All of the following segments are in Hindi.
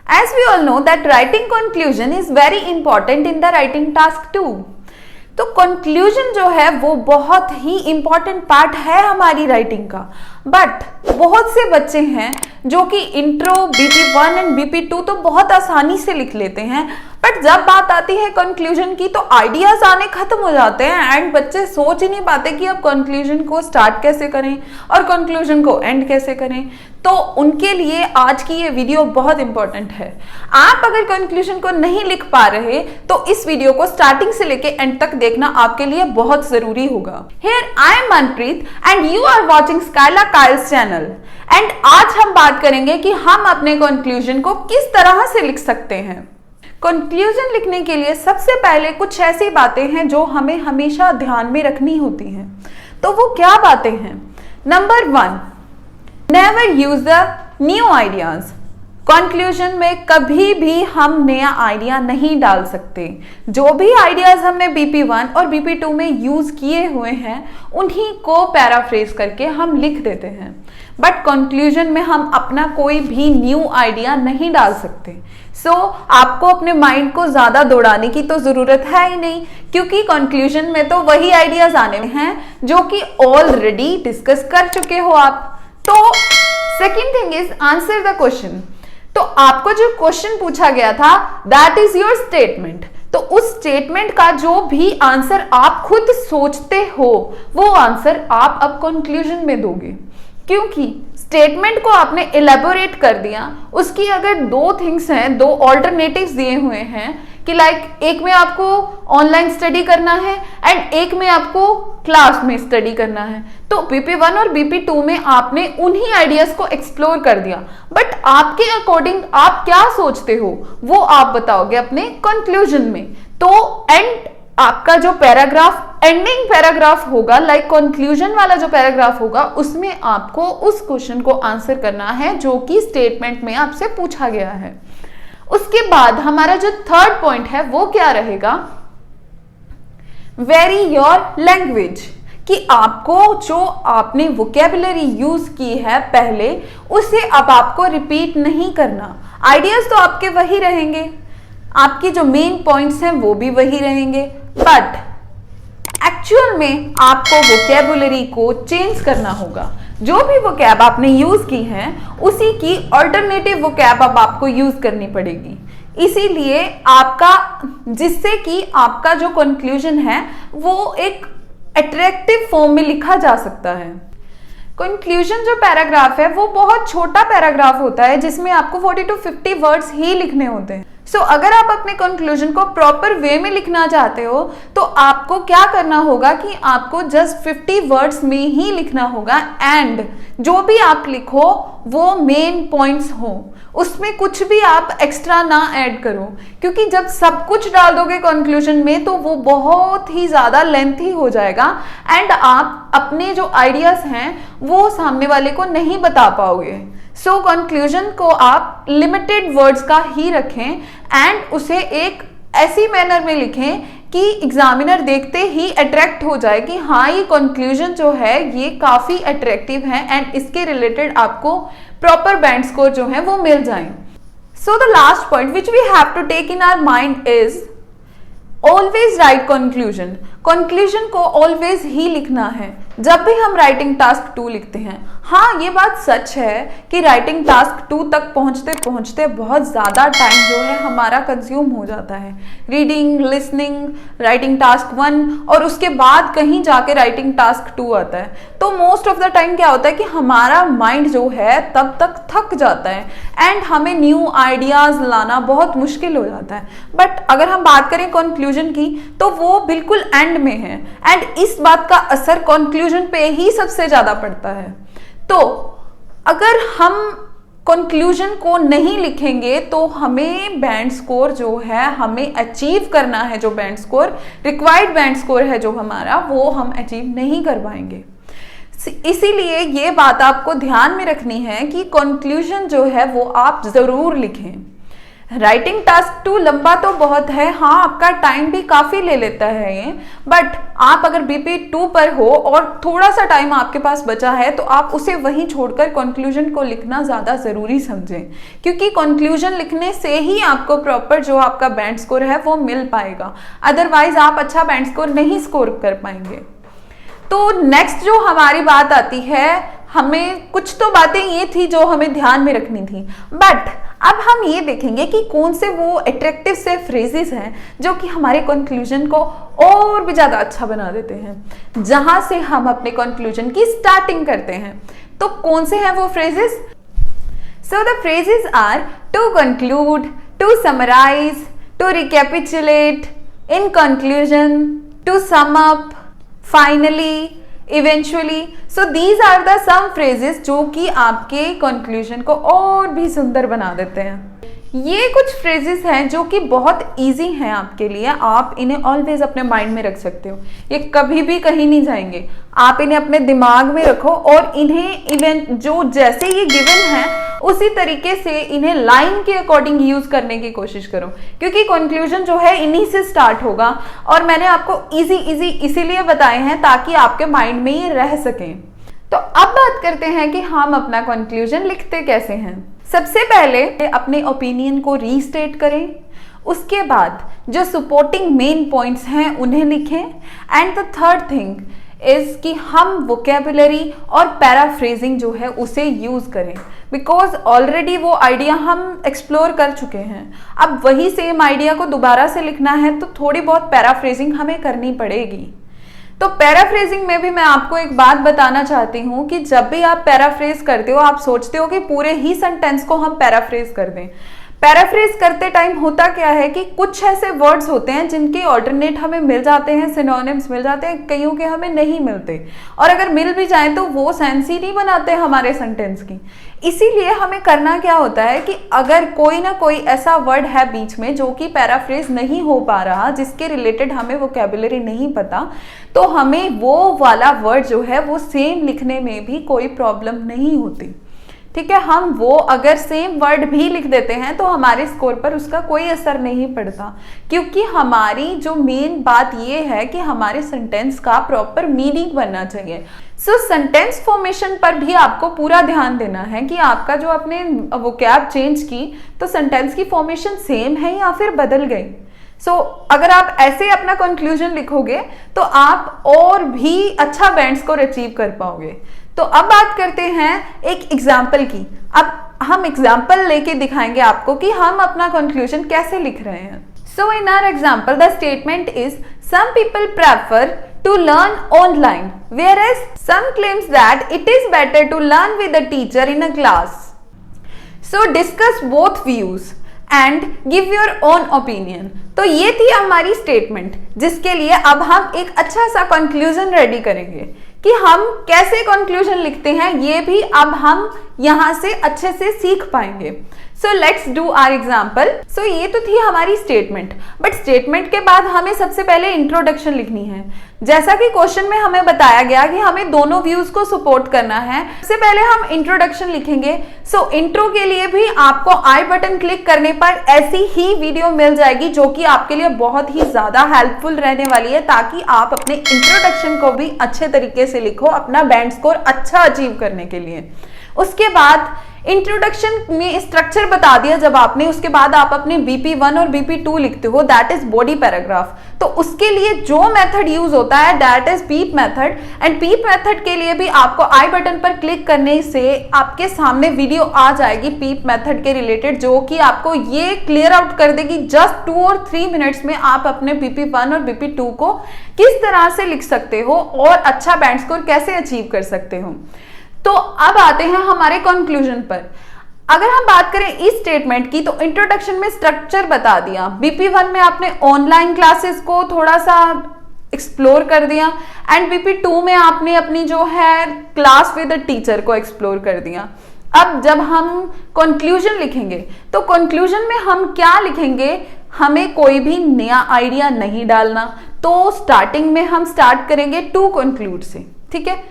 As we all know that writing conclusion is very important in the writing task too. तो कंक्लूजन जो है वो बहुत ही इंपॉर्टेंट पार्ट है हमारी राइटिंग का। बट बहुत से बच्चे हैं जो कि इंट्रो, BP1 एंड BP2 तो बहुत आसानी से लिख लेते हैं, बट जब बात आती है कंक्लूजन की तो आइडियाज आने खत्म हो जाते हैं एंड बच्चे सोच ही नहीं पाते कि अब कंक्लूजन को स्टार्ट कैसे करें और कंक्लूजन को एंड कैसे करें। तो उनके लिए आज की ये वीडियो बहुत इंपॉर्टेंट है। आप अगर कंक्लूजन को नहीं लिख पा रहे तो इस वीडियो को स्टार्टिंग से लेके एंड तक देखना आपके लिए बहुत जरूरी होगा। Here I am Manpreet and you are watching Skyla Kyle's channel and आज हम बात करेंगे कि हम अपने कंक्लूजन को किस तरह से लिख सकते हैं। कंक्लूजन लिखने के लिए सबसे पहले कुछ ऐसी बातें हैं जो हमें हमेशा ध्यान में रखनी होती हैं। तो वो क्या बातें हैं? Number 1, never use the new ideas. Conclusion में कभी भी हम नया आइडिया नहीं डाल सकते। जो भी आइडियाज हमने BP1 और BP2 में यूज किए हुए हैं उन्हीं को पैराफ्रेज करके हम लिख देते हैं, बट कंक्लूजन में हम अपना कोई भी न्यू आइडिया नहीं डाल सकते। सो आपको अपने माइंड को ज्यादा दौड़ाने की तो जरूरत है ही नहीं, क्योंकि कंक्लूजन में तो वही आइडियाज आने हैं जो कि ऑलरेडी डिस्कस कर चुके हो आप। तो second thing is answer the question. तो आपको जो क्वेश्चन पूछा गया था दैट इज योर स्टेटमेंट। तो उस स्टेटमेंट का जो भी आंसर आप खुद सोचते हो वो आंसर आप अब कंक्लूजन में दोगे, क्योंकि स्टेटमेंट को आपने इलेबोरेट कर दिया। उसकी अगर दो थिंग्स हैं, दो ऑल्टरनेटिव्स दिए हुए हैं कि लाइक एक में आपको ऑनलाइन स्टडी करना है एंड एक में आपको क्लास में स्टडी करना है, तो BP1 और BP2 में आपने उन्हीं आइडियाज को एक्सप्लोर कर दिया, बट आपके अकॉर्डिंग आप क्या सोचते हो वो आप बताओगे अपने कंक्लूजन में। तो एंड आपका जो पैराग्राफ, एंडिंग पैराग्राफ होगा, लाइक कंक्लूजन वाला जो पैराग्राफ होगा, उसमें आपको उस क्वेश्चन को आंसर करना है जो कि स्टेटमेंट में आपसे पूछा गया है। उसके बाद हमारा जो थर्ड पॉइंट है वो क्या रहेगा? वेरी योर लैंग्वेज, कि आपको जो आपने वोकेबुलरी यूज की है पहले उसे अब आपको रिपीट नहीं करना। आइडियाज तो आपके वही रहेंगे, आपकी जो मेन पॉइंट्स हैं वो भी वही रहेंगे, बट एक्चुअल में आपको वोकेबुलरी को चेंज करना होगा। जो भी वोकैब आपने यूज की है उसी की अल्टरनेटिव वोकैब अब आपको यूज करनी पड़ेगी। इसीलिए आपका, जिससे कि आपका जो कंक्लूजन है वो एक अट्रैक्टिव फॉर्म में लिखा जा सकता है। कंक्लूजन जो पैराग्राफ है वो बहुत छोटा पैराग्राफ होता है जिसमें आपको 40 to 50 वर्ड्स ही लिखने होते हैं। सो अगर आप अपने कंक्लूजन को प्रॉपर वे में लिखना चाहते हो तो आपको क्या करना होगा कि आपको जस्ट 50 वर्ड्स में ही लिखना होगा एंड जो भी आप लिखो वो मेन पॉइंट्स हो, उसमें कुछ भी आप एक्स्ट्रा ना ऐड करो, क्योंकि जब सब कुछ डाल दोगे कंक्लूजन में तो वो बहुत ही ज़्यादा लेंथी हो जाएगा एंड आप अपने जो आइडियाज़ हैं वो सामने वाले को नहीं बता पाओगे। सो कंक्लूजन को आप लिमिटेड वर्ड्स का ही रखें एंड उसे एक ऐसी मैनर में लिखें कि एग्जामिनर देखते ही अट्रैक्ट हो जाए कि हाँ ये कंक्लूजन जो है ये काफ़ी अट्रैक्टिव है एंड इसके रिलेटेड आपको प्रॉपर बैंड स्कोर जो है वो मिल जाए। So the last point which we have to take in our mind is always right conclusion. Conclusion को ऑलवेज ही लिखना है जब भी हम राइटिंग टास्क 2 लिखते हैं। हाँ, ये बात सच है कि राइटिंग टास्क 2 तक पहुंचते पहुंचते बहुत ज़्यादा टाइम जो है हमारा कंज्यूम हो जाता है। रीडिंग, लिसनिंग, राइटिंग टास्क 1 और उसके बाद कहीं जाके राइटिंग टास्क 2 आता है, तो मोस्ट ऑफ द टाइम क्या होता है कि हमारा माइंड जो है तब तक थक जाता है एंड हमें न्यू आइडियाज़ लाना बहुत मुश्किल हो जाता है। बट अगर हम बात करें कंक्लूजन की तो वो बिल्कुल एंड में है एंड इस बात का असर कंक्लूजन पे ही सबसे ज़्यादा पड़ता है। तो अगर हम कंक्लूजन को नहीं लिखेंगे तो हमें बैंड स्कोर जो है हमें अचीव करना है, जो band score required band score है जो हमारा, वो हम अचीव नहीं कर पाएंगे। इसीलिए ये बात आपको ध्यान में रखनी है कि कंक्लूजन जो है वो आप ज़रूर लिखें। राइटिंग टास्क 2 लंबा तो बहुत है, हाँ आपका टाइम भी काफी ले लेता है ये, बट आप अगर बीपी 2 पर हो और थोड़ा सा टाइम आपके पास बचा है तो आप उसे वहीं छोड़कर कंक्लूजन को लिखना ज्यादा जरूरी समझें, क्योंकि कंक्लूजन लिखने से ही आपको प्रॉपर जो आपका बैंड स्कोर है वो मिल पाएगा, अदरवाइज आप अच्छा बैंड स्कोर नहीं स्कोर कर पाएंगे। तो नेक्स्ट जो हमारी बात आती है, हमें कुछ तो बातें ये थी जो हमें ध्यान में रखनी थी, बट अब हम ये देखेंगे कि कौन से वो अट्रैक्टिव से फ्रेजेस हैं जो कि हमारे कंक्लूजन को और भी ज्यादा अच्छा बना देते हैं, जहां से हम अपने कंक्लूजन की स्टार्टिंग करते हैं। तो कौन से हैं वो phrases? So the phrases are to conclude, to summarise, to recapitulate, in conclusion, to sum up, finally, eventually. So these are the some phrases जो कि आपके कंक्लूजन को और भी सुंदर बना देते हैं। ये कुछ फ्रेजेस हैं जो कि बहुत इजी हैं आपके लिए, आप इन्हें ऑलवेज अपने माइंड में रख सकते हो, ये कभी भी कहीं नहीं जाएंगे। आप इन्हें अपने दिमाग में रखो और इन्हें इवेंट जो जैसे ये गिवन है उसी तरीके से इन्हें लाइन के अकॉर्डिंग यूज करने की कोशिश करो, क्योंकि कंक्लूजन जो है इन्हीं से स्टार्ट होगा और मैंने आपको इजी इसीलिए बताए हैं ताकि आपके माइंड में ये रह सकें। तो अब बात करते हैं कि हम अपना कंक्लूजन लिखते कैसे हैं। सबसे पहले अपने ओपिनियन को रीस्टेट करें, उसके बाद जो सपोर्टिंग मेन पॉइंट्स हैं उन्हें लिखें, and the third thing is कि हम वोकेबुलरी और पैराफ्रेजिंग जो है उसे यूज करें, बिकॉज ऑलरेडी वो आइडिया हम एक्सप्लोर कर चुके हैं। अब वही सेम आइडिया को दोबारा से लिखना है तो थोड़ी बहुत पैराफ्रेजिंग हमें करनी पड़ेगी। तो पैराफ्रेजिंग में भी मैं आपको एक बात बताना चाहती हूं कि जब भी आप पैराफ्रेज करते हो आप सोचते हो कि पूरे ही सेंटेंस को हम पैराफ्रेज कर दें। पैराफ्रेज करते टाइम होता क्या है कि कुछ ऐसे वर्ड्स होते हैं जिनके ऑल्टरनेट हमें मिल जाते हैं, सिनोनिम्स मिल जाते हैं, कईयों के हमें नहीं मिलते, और अगर मिल भी जाए तो वो सेंस ही नहीं बनाते हमारे सेंटेंस की। इसीलिए हमें करना क्या होता है कि अगर कोई ना कोई ऐसा वर्ड है बीच में जो कि पैराफ्रेज नहीं हो पा रहा, जिसके रिलेटेड हमें वोकैबुलरी नहीं पता, तो हमें वो वाला वर्ड जो है वो सेम लिखने में भी कोई प्रॉब्लम नहीं होती। ठीक है, हम वो अगर सेम वर्ड भी लिख देते हैं तो हमारे स्कोर पर उसका कोई असर नहीं पड़ता, क्योंकि हमारी जो मेन बात ये है कि हमारे सेंटेंस का प्रॉपर मीनिंग बनना चाहिए। सो सेंटेंस फॉर्मेशन पर भी आपको पूरा ध्यान देना है कि आपका जो आपने वोकैब चेंज की तो सेंटेंस की फॉर्मेशन सेम है या फिर बदल गई। अगर आप ऐसे अपना कंक्लूजन लिखोगे तो आप और भी अच्छा बैंड स्कोर अचीव कर पाओगे। तो अब बात करते हैं एक एग्जाम्पल की। अब हम एग्जाम्पल लेके दिखाएंगे आपको कि हम अपना कंक्लूजन कैसे लिख रहे हैं। So in our example the statement is some people prefer to learn online, whereas some claims that it is better to learn with a teacher in a class. So discuss both views and give your own opinion. तो ये थी हमारी स्टेटमेंट, जिसके लिए अब हम एक अच्छा सा कंक्लूजन रेडी करेंगे कि हम कैसे कंक्लूजन लिखते हैं, ये भी अब हम यहां से अच्छे से सीख पाएंगे। So let's do our example. So ये तो थी हमारी स्टेटमेंट, बट स्टेटमेंट के बाद हमें सबसे पहले इंट्रोडक्शन लिखनी है। जैसा कि क्वेश्चन में हमें बताया गया कि हमें दोनों व्यूज को सपोर्ट करना है, सबसे पहले हम इंट्रोडक्शन लिखेंगे। सो इंट्रो के लिए भी आपको आई बटन क्लिक करने पर ऐसी ही वीडियो मिल जाएगी जो कि आपके लिए बहुत ही ज्यादा हेल्पफुल रहने वाली है, ताकि आप अपने इंट्रोडक्शन को भी अच्छे तरीके से लिखो अपना बैंड स्कोर अच्छा अचीव करने के लिए। उसके बाद इंट्रोडक्शन में स्ट्रक्चर बता दिया जब आपने, उसके बाद आप अपने BP1 और BP2 लिखते हो, दैट इज बॉडी पैराग्राफ। तो उसके लिए जो मेथड यूज होता है that is peep method, and peep method के लिए भी आपको आई बटन पर क्लिक करने से आपके सामने वीडियो आ जाएगी पीप मेथड के रिलेटेड, जो कि आपको ये क्लियर आउट कर देगी जस्ट 2 और 3 मिनट्स में आप अपने BP1 और BP2 को किस तरह से लिख सकते हो और अच्छा बैंड स्कोर कैसे अचीव कर सकते हो। तो अब आते हैं हमारे कंक्लूजन पर। अगर हम बात करें इस स्टेटमेंट की, तो इंट्रोडक्शन में स्ट्रक्चर बता दिया, BP1 में आपने ऑनलाइन क्लासेस को थोड़ा सा एक्सप्लोर कर दिया, एंड BP2 में आपने अपनी जो है क्लास विद द टीचर को एक्सप्लोर कर दिया। अब जब हम कंक्लूजन लिखेंगे तो कंक्लूजन में हम क्या लिखेंगे, हमें कोई भी नया आइडिया नहीं डालना। तो स्टार्टिंग में हम स्टार्ट करेंगे टू कंक्लूड से। ठीक है,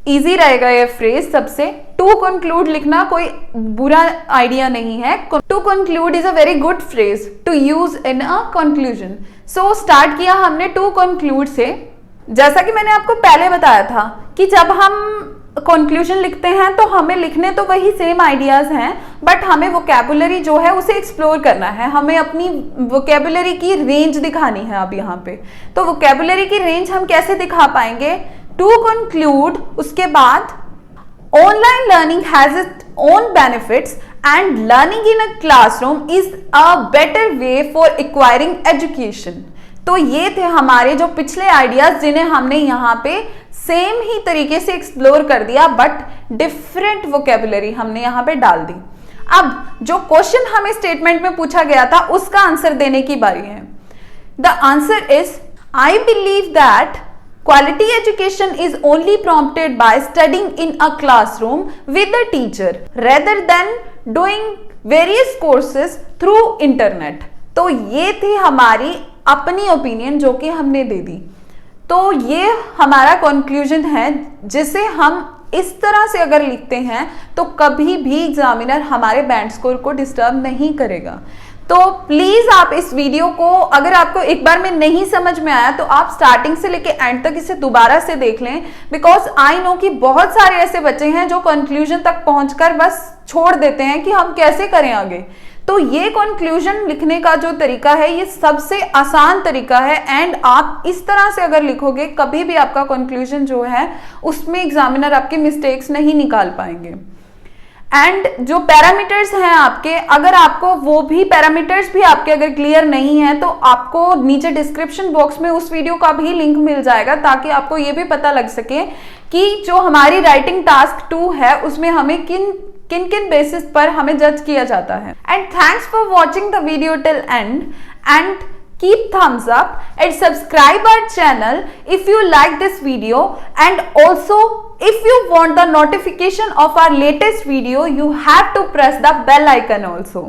इजी रहेगा ये फ्रेज सबसे। टू कंक्लूड लिखना कोई बुरा आइडिया नहीं है। To to conclude is a very good phrase to use in a conclusion. So start किया हमने टू कंक्लूड से। जैसा कि मैंने आपको पहले बताया था कि जब हम कंक्लूजन लिखते हैं तो हमें लिखने तो वही सेम आइडियाज हैं, बट हमें वोकैबुलरी जो है उसे एक्सप्लोर करना है, हमें अपनी वोकैबुलरी की रेंज दिखानी है। अब यहाँ पे तो वोकैबुलरी की रेंज हम कैसे दिखा पाएंगे? टू कंक्लूड, उसके बाद online learning has its own benefits and learning in a classroom is a better way for acquiring education. तो ये थे हमारे जो पिछले आइडियाज जिन्हें हमने यहाँ पे सेम ही तरीके से एक्सप्लोर कर दिया, बट डिफरेंट वोकैबुलरी हमने यहाँ पे डाल दी। अब जो क्वेश्चन हमें स्टेटमेंट में पूछा गया था उसका आंसर देने की बारी है। The answer is, I believe that quality education is only prompted by studying in a classroom with a teacher rather than doing various courses through internet। तो ये थी हमारी अपनी ओपिनियन जो कि हमने दे दी। तो ये हमारा कंक्लूजन है जिसे हम इस तरह से अगर लिखते हैं तो कभी भी एग्जामिनर हमारे बैंड स्कोर को डिस्टर्ब नहीं करेगा। तो प्लीज आप इस वीडियो को, अगर आपको एक बार में नहीं समझ में आया तो आप स्टार्टिंग से लेके एंड तक इसे दोबारा से देख लें, बिकॉज आई नो कि बहुत सारे ऐसे बच्चे हैं जो कंक्लूजन तक पहुंचकर बस छोड़ देते हैं कि हम कैसे करें आगे। तो ये कंक्लूजन लिखने का जो तरीका है ये सबसे आसान तरीका है, एंड आप इस तरह से अगर लिखोगे कभी भी आपका कंक्लूजन जो है उसमें एग्जामिनर आपके मिस्टेक्स नहीं निकाल पाएंगे। एंड जो पैरामीटर्स हैं आपके, अगर आपको वो भी पैरामीटर्स भी आपके अगर क्लियर नहीं है तो आपको नीचे डिस्क्रिप्शन बॉक्स में उस वीडियो का भी लिंक मिल जाएगा, ताकि आपको ये भी पता लग सके कि जो हमारी राइटिंग टास्क 2 है उसमें हमें किन किन बेसिस पर हमें जज किया जाता है। And thanks for watching the video till and and keep thumbs up and subscribe our channel if you like this video, and also if you want the notification of our latest video you have to press the bell icon also.